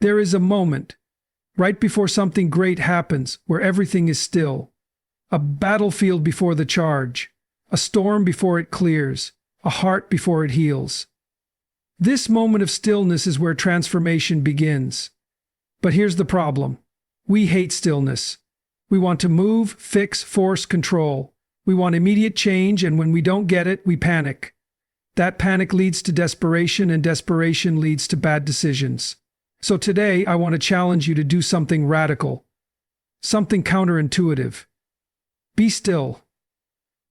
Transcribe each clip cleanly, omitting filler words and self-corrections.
There is a moment, right before something great happens, where everything is still. A battlefield before the charge, a storm before it clears, a heart before it heals. This moment of stillness is where transformation begins. But here's the problem. We hate stillness. We want to move, fix, force, control. We want immediate change, and when we don't get it, we panic. That panic leads to desperation, and desperation leads to bad decisions. So today, I want to challenge you to do something radical, something counterintuitive. Be still,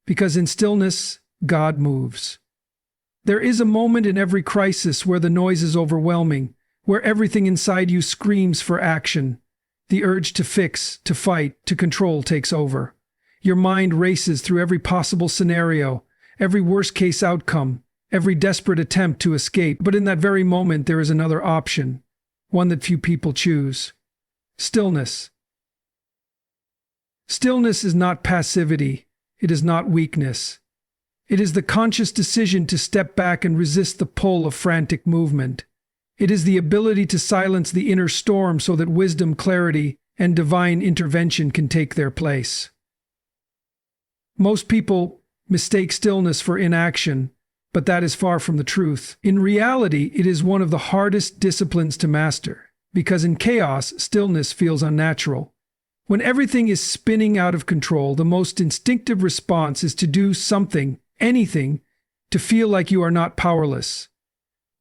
because in stillness, God moves. There is a moment in every crisis where the noise is overwhelming, where everything inside you screams for action. The urge to fix, to fight, to control takes over. Your mind races through every possible scenario, every worst-case outcome, every desperate attempt to escape. But in that very moment, there is another option, one that few people choose. Stillness. Stillness is not passivity. It is not weakness. It is the conscious decision to step back and resist the pull of frantic movement. It is the ability to silence the inner storm so that wisdom, clarity, and divine intervention can take their place. Most people mistake stillness for inaction, but that is far from the truth. In reality, it is one of the hardest disciplines to master, because in chaos, stillness feels unnatural. When everything is spinning out of control, the most instinctive response is to do something, anything, to feel like you are not powerless.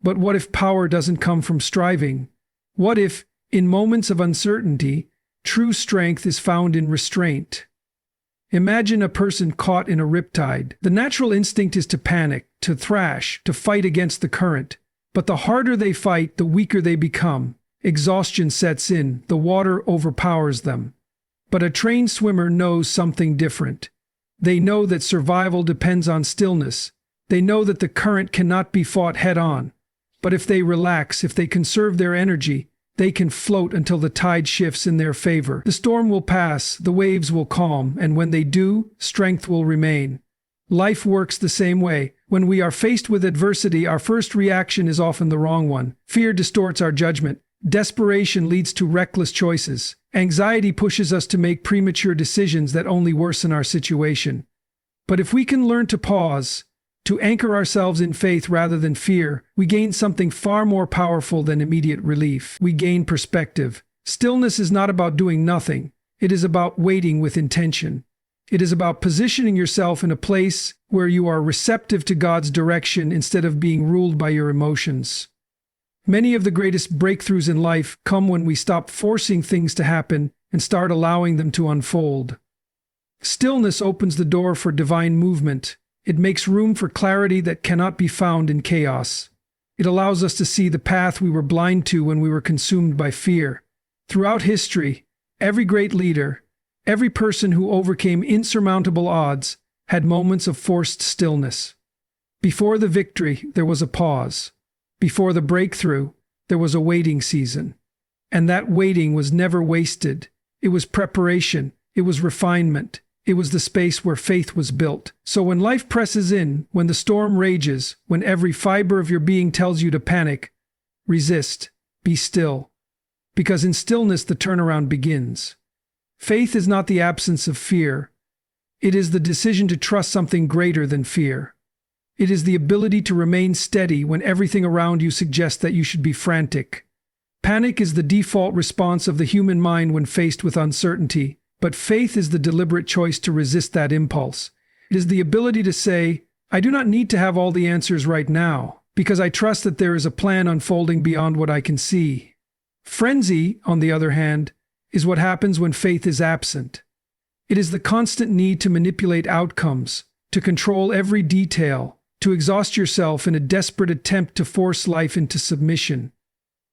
But what if power doesn't come from striving? What if, in moments of uncertainty, true strength is found in restraint? Imagine a person caught in a riptide. The natural instinct is to panic, to thrash, to fight against the current. But the harder they fight, the weaker they become. Exhaustion sets in, the water overpowers them. But a trained swimmer knows something different. They know that survival depends on stillness. They know that the current cannot be fought head-on. But if they relax, if they conserve their energy, they can float until the tide shifts in their favor. The storm will pass, the waves will calm, and when they do, strength will remain. Life works the same way. When we are faced with adversity, our first reaction is often the wrong one. Fear distorts our judgment. Desperation leads to reckless choices. Anxiety pushes us to make premature decisions that only worsen our situation. But if we can learn to pause, to anchor ourselves in faith rather than fear, we gain something far more powerful than immediate relief. We gain perspective. Stillness is not about doing nothing. It is about waiting with intention. It is about positioning yourself in a place where you are receptive to God's direction instead of being ruled by your emotions. Many of the greatest breakthroughs in life come when we stop forcing things to happen and start allowing them to unfold. Stillness opens the door for divine movement. It makes room for clarity that cannot be found in chaos. It allows us to see the path we were blind to when we were consumed by fear. Throughout history, every great leader, every person who overcame insurmountable odds, had moments of forced stillness. Before the victory, there was a pause. Before the breakthrough, there was a waiting season. And that waiting was never wasted. It was preparation. It was refinement. It was the space where faith was built. So when life presses in, when the storm rages, when every fiber of your being tells you to panic, resist, be still. Because in stillness the turnaround begins. Faith is not the absence of fear. It is the decision to trust something greater than fear. It is the ability to remain steady when everything around you suggests that you should be frantic. Panic is the default response of the human mind when faced with uncertainty. But faith is the deliberate choice to resist that impulse. It is the ability to say, I do not need to have all the answers right now, because I trust that there is a plan unfolding beyond what I can see. Frenzy, on the other hand, is what happens when faith is absent. It is the constant need to manipulate outcomes, to control every detail, to exhaust yourself in a desperate attempt to force life into submission.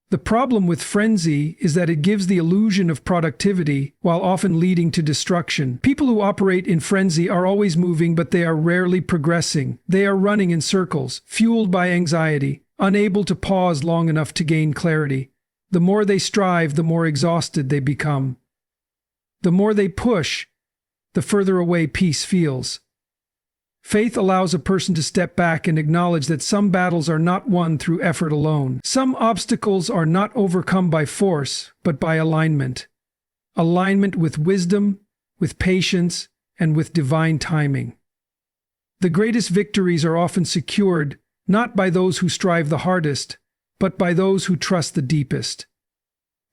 The problem with frenzy is that it gives the illusion of productivity while often leading to destruction. People who operate in frenzy are always moving, but they are rarely progressing. They are running in circles, fueled by anxiety, unable to pause long enough to gain clarity. The more they strive, the more exhausted they become. The more they push, the further away peace feels. Faith allows a person to step back and acknowledge that some battles are not won through effort alone. Some obstacles are not overcome by force, but by alignment. Alignment with wisdom, with patience, and with divine timing. The greatest victories are often secured not by those who strive the hardest, but by those who trust the deepest.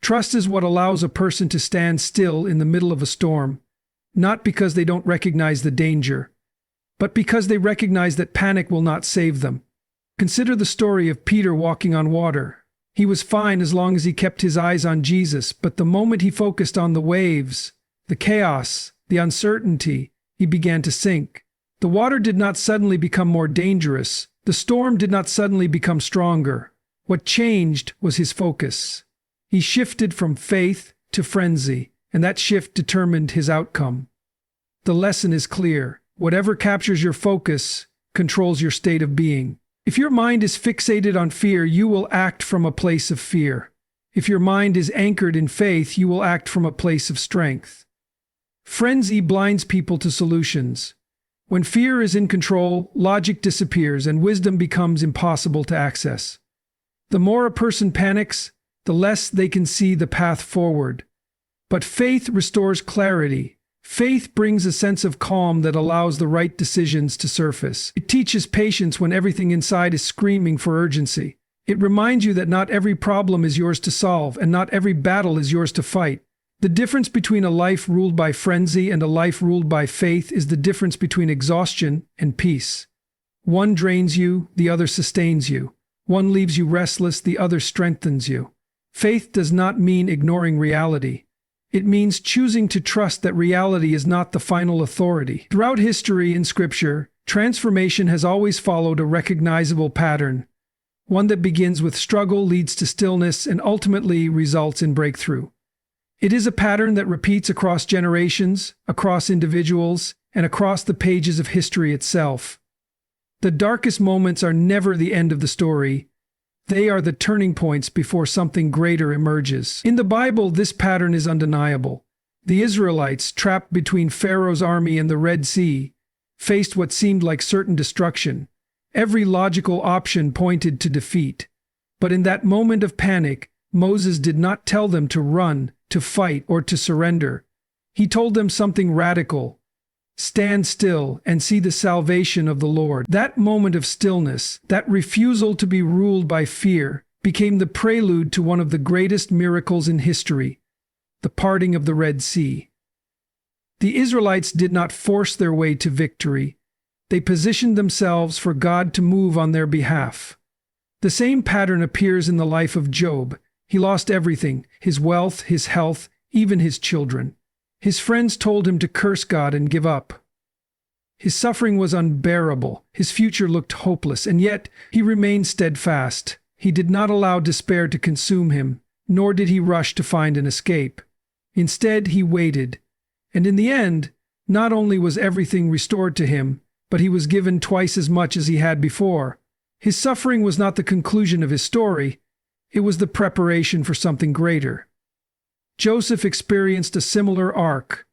Trust is what allows a person to stand still in the middle of a storm, not because they don't recognize the danger, but because they recognize that panic will not save them. Consider the story of Peter walking on water. He was fine as long as he kept his eyes on Jesus, but the moment he focused on the waves, the chaos, the uncertainty, he began to sink. The water did not suddenly become more dangerous. The storm did not suddenly become stronger. What changed was his focus. He shifted from faith to frenzy, and that shift determined his outcome. The lesson is clear. Whatever captures your focus controls your state of being. If your mind is fixated on fear, you will act from a place of fear. If your mind is anchored in faith, you will act from a place of strength. Frenzy blinds people to solutions. When fear is in control, logic disappears and wisdom becomes impossible to access. The more a person panics, the less they can see the path forward. But faith restores clarity. Faith brings a sense of calm that allows the right decisions to surface. It teaches patience when everything inside is screaming for urgency. It reminds you that not every problem is yours to solve, and not every battle is yours to fight. The difference between a life ruled by frenzy and a life ruled by faith is the difference between exhaustion and peace. One drains you, the other sustains you. One leaves you restless, the other strengthens you. Faith does not mean ignoring reality. It means choosing to trust that reality is not the final authority. Throughout history and scripture, transformation has always followed a recognizable pattern, one that begins with struggle, leads to stillness, and ultimately results in breakthrough. It is a pattern that repeats across generations, across individuals, and across the pages of history itself. The darkest moments are never the end of the story. They are the turning points before something greater emerges. In the Bible, this pattern is undeniable. The Israelites, trapped between Pharaoh's army and the Red Sea, faced what seemed like certain destruction. Every logical option pointed to defeat. But in that moment of panic, Moses did not tell them to run, to fight, or to surrender. He told them something radical. Stand still and see the salvation of the Lord. That moment of stillness, that refusal to be ruled by fear, became the prelude to one of the greatest miracles in history, the parting of the Red Sea. The Israelites did not force their way to victory. They positioned themselves for God to move on their behalf. The same pattern appears in the life of Job. He lost everything, his wealth, his health, even his children. His friends told him to curse God and give up. His suffering was unbearable. His future looked hopeless, and yet he remained steadfast. He did not allow despair to consume him, nor did he rush to find an escape. Instead, he waited. And in the end, not only was everything restored to him, but he was given twice as much as he had before. His suffering was not the conclusion of his story. It was the preparation for something greater. Joseph experienced a similar arc.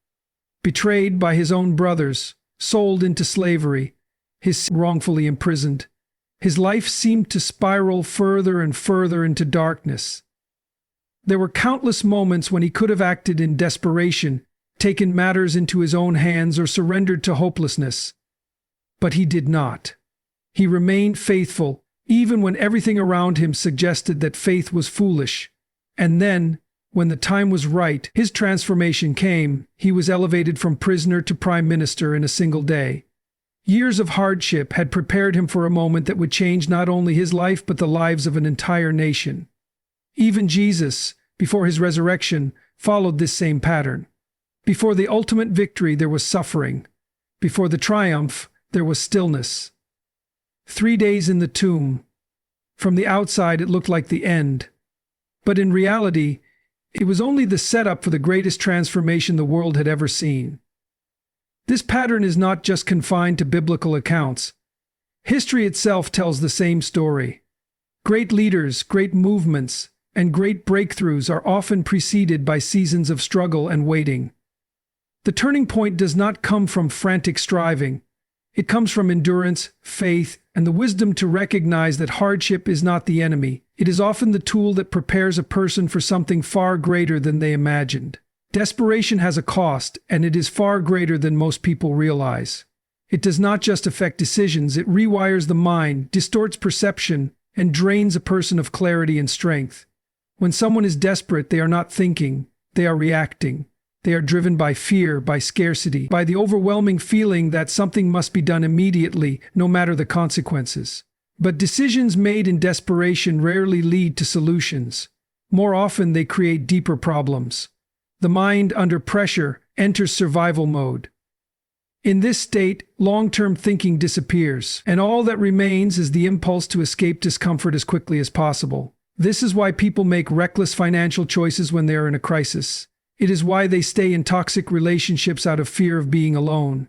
Betrayed by his own brothers, sold into slavery, wrongfully imprisoned. His life seemed to spiral further and further into darkness. There were countless moments when he could have acted in desperation, taken matters into his own hands, or surrendered to hopelessness. But he did not. He remained faithful, even when everything around him suggested that faith was foolish. And then, when the time was right, his transformation came. He was elevated from prisoner to prime minister in a single day. Years of hardship had prepared him for a moment that would change not only his life but the lives of an entire nation. Even Jesus, before his resurrection, followed this same pattern. Before the ultimate victory, there was suffering. Before the triumph, there was stillness. 3 days in the tomb. From the outside, it looked like the end. But in reality, it was only the setup for the greatest transformation the world had ever seen. This pattern is not just confined to biblical accounts. History itself tells the same story. Great leaders, great movements, and great breakthroughs are often preceded by seasons of struggle and waiting. The turning point does not come from frantic striving. It comes from endurance, faith, and the wisdom to recognize that hardship is not the enemy. It is often the tool that prepares a person for something far greater than they imagined. Desperation has a cost, and it is far greater than most people realize. It does not just affect decisions, it rewires the mind, distorts perception, and drains a person of clarity and strength. When someone is desperate, they are not thinking, they are reacting. They are driven by fear, by scarcity, by the overwhelming feeling that something must be done immediately, no matter the consequences. But decisions made in desperation rarely lead to solutions. More often, they create deeper problems. The mind, under pressure, enters survival mode. In this state, long-term thinking disappears, and all that remains is the impulse to escape discomfort as quickly as possible. This is why people make reckless financial choices when they are in a crisis. It is why they stay in toxic relationships out of fear of being alone.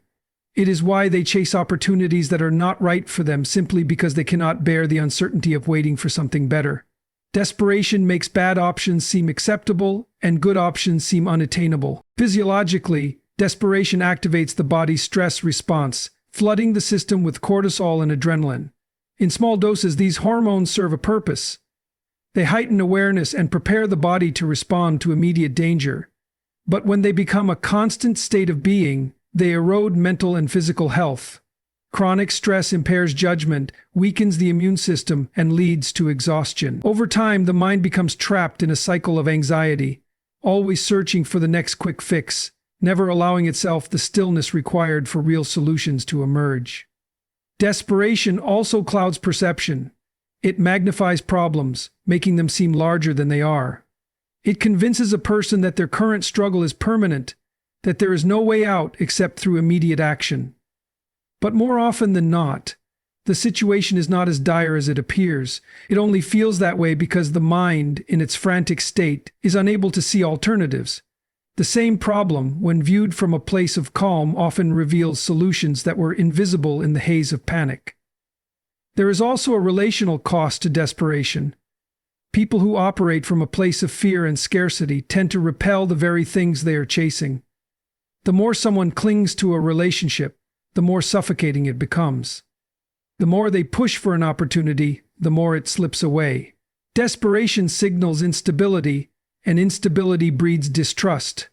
It is why they chase opportunities that are not right for them simply because they cannot bear the uncertainty of waiting for something better. Desperation makes bad options seem acceptable and good options seem unattainable. Physiologically, desperation activates the body's stress response, flooding the system with cortisol and adrenaline. In small doses, these hormones serve a purpose. They heighten awareness and prepare the body to respond to immediate danger. But when they become a constant state of being, they erode mental and physical health. Chronic stress impairs judgment, weakens the immune system, and leads to exhaustion. Over time, the mind becomes trapped in a cycle of anxiety, always searching for the next quick fix, never allowing itself the stillness required for real solutions to emerge. Desperation also clouds perception. It magnifies problems, making them seem larger than they are. It convinces a person that their current struggle is permanent, that there is no way out except through immediate action. But more often than not, the situation is not as dire as it appears. It only feels that way because the mind, in its frantic state, is unable to see alternatives. The same problem, when viewed from a place of calm, often reveals solutions that were invisible in the haze of panic. There is also a relational cost to desperation. People who operate from a place of fear and scarcity tend to repel the very things they are chasing. The more someone clings to a relationship, the more suffocating it becomes. The more they push for an opportunity, the more it slips away. Desperation signals instability, and instability breeds distrust.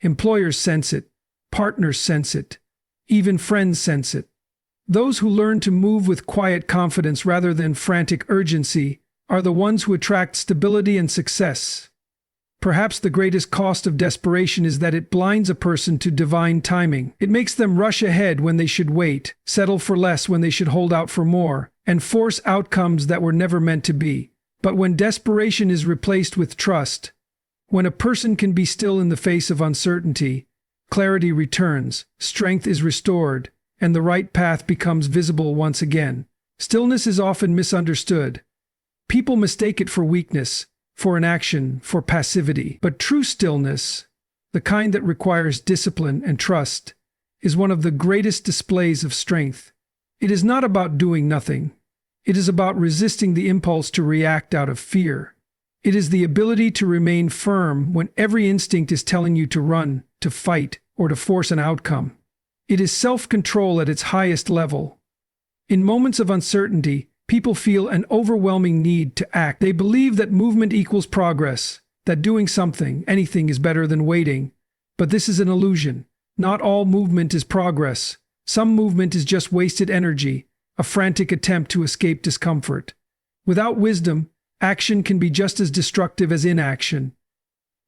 Employers sense it, partners sense it, even friends sense it. Those who learn to move with quiet confidence rather than frantic urgency are the ones who attract stability and success. Perhaps the greatest cost of desperation is that it blinds a person to divine timing. It makes them rush ahead when they should wait, settle for less when they should hold out for more, and force outcomes that were never meant to be. But when desperation is replaced with trust, when a person can be still in the face of uncertainty, clarity returns, strength is restored, and the right path becomes visible once again. Stillness is often misunderstood. People mistake it for weakness, for inaction, for passivity. But true stillness, the kind that requires discipline and trust, is one of the greatest displays of strength. It is not about doing nothing. It is about resisting the impulse to react out of fear. It is the ability to remain firm when every instinct is telling you to run, to fight, or to force an outcome. It is self-control at its highest level. In moments of uncertainty, people feel an overwhelming need to act. They believe that movement equals progress, that doing something, anything, is better than waiting. But this is an illusion. Not all movement is progress. Some movement is just wasted energy, a frantic attempt to escape discomfort. Without wisdom, action can be just as destructive as inaction.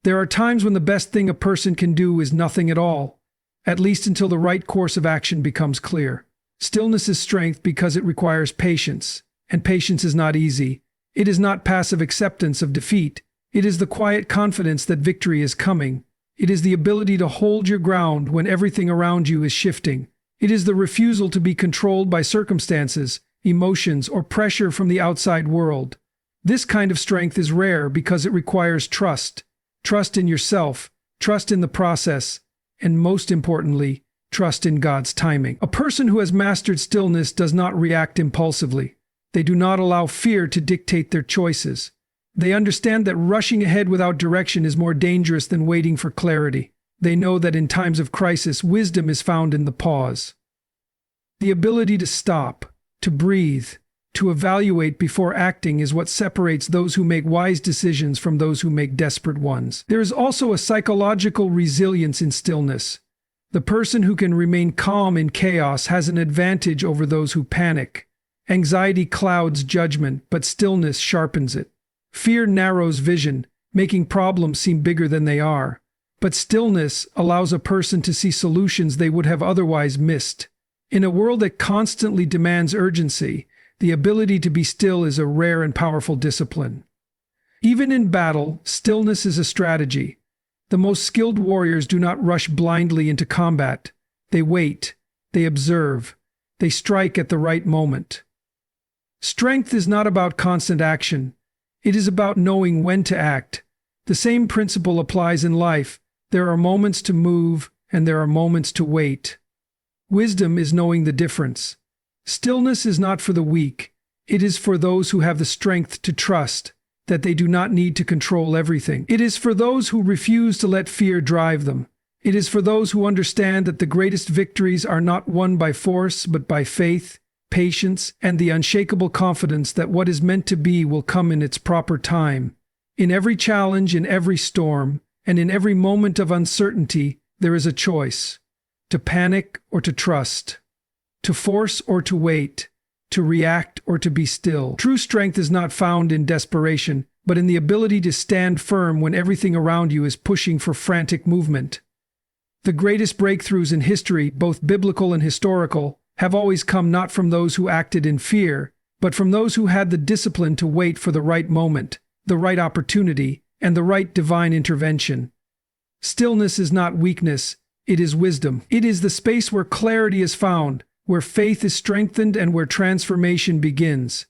There are times when the best thing a person can do is nothing at all, at least until the right course of action becomes clear. Stillness is strength because it requires patience. And patience is not easy. It is not passive acceptance of defeat. It is the quiet confidence that victory is coming. It is the ability to hold your ground when everything around you is shifting. It is the refusal to be controlled by circumstances, emotions, or pressure from the outside world. This kind of strength is rare because it requires trust. Trust in yourself, trust in the process, and most importantly, trust in God's timing. A person who has mastered stillness does not react impulsively. They do not allow fear to dictate their choices. They understand that rushing ahead without direction is more dangerous than waiting for clarity. They know that in times of crisis, wisdom is found in the pause. The ability to stop, to breathe, to evaluate before acting is what separates those who make wise decisions from those who make desperate ones. There is also a psychological resilience in stillness. The person who can remain calm in chaos has an advantage over those who panic. Anxiety clouds judgment, but stillness sharpens it. Fear narrows vision, making problems seem bigger than they are. But stillness allows a person to see solutions they would have otherwise missed. In a world that constantly demands urgency, the ability to be still is a rare and powerful discipline. Even in battle, stillness is a strategy. The most skilled warriors do not rush blindly into combat. They wait, they observe, they strike at the right moment. Strength is not about constant action. It is about knowing when to act. The same principle applies in life. There are moments to move, and there are moments to wait. Wisdom is knowing the difference. Stillness is not for the weak. It is for those who have the strength to trust that they do not need to control everything. It is for those who refuse to let fear drive them. It is for those who understand that the greatest victories are not won by force, but by faith, patience, and the unshakable confidence that what is meant to be will come in its proper time. In every challenge, in every storm, and in every moment of uncertainty, there is a choice: to panic or to trust, to force or to wait, to react or to be still. True strength is not found in desperation, but in the ability to stand firm when everything around you is pushing for frantic movement. The greatest breakthroughs in history, both biblical and historical, have always come not from those who acted in fear, but from those who had the discipline to wait for the right moment, the right opportunity, and the right divine intervention. Stillness is not weakness, it is wisdom. It is the space where clarity is found, where faith is strengthened, and where transformation begins.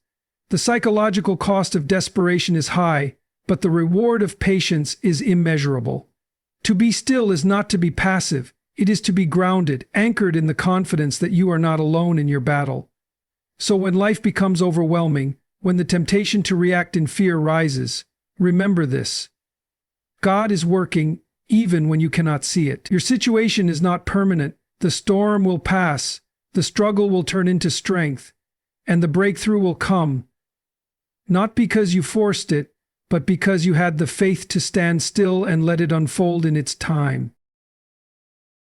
The psychological cost of desperation is high, but the reward of patience is immeasurable. To be still is not to be passive, it is to be grounded, anchored in the confidence that you are not alone in your battle. So when life becomes overwhelming, when the temptation to react in fear rises, remember this: God is working even when you cannot see it. Your situation is not permanent. The storm will pass, the struggle will turn into strength, and the breakthrough will come, not because you forced it, but because you had the faith to stand still and let it unfold in its time.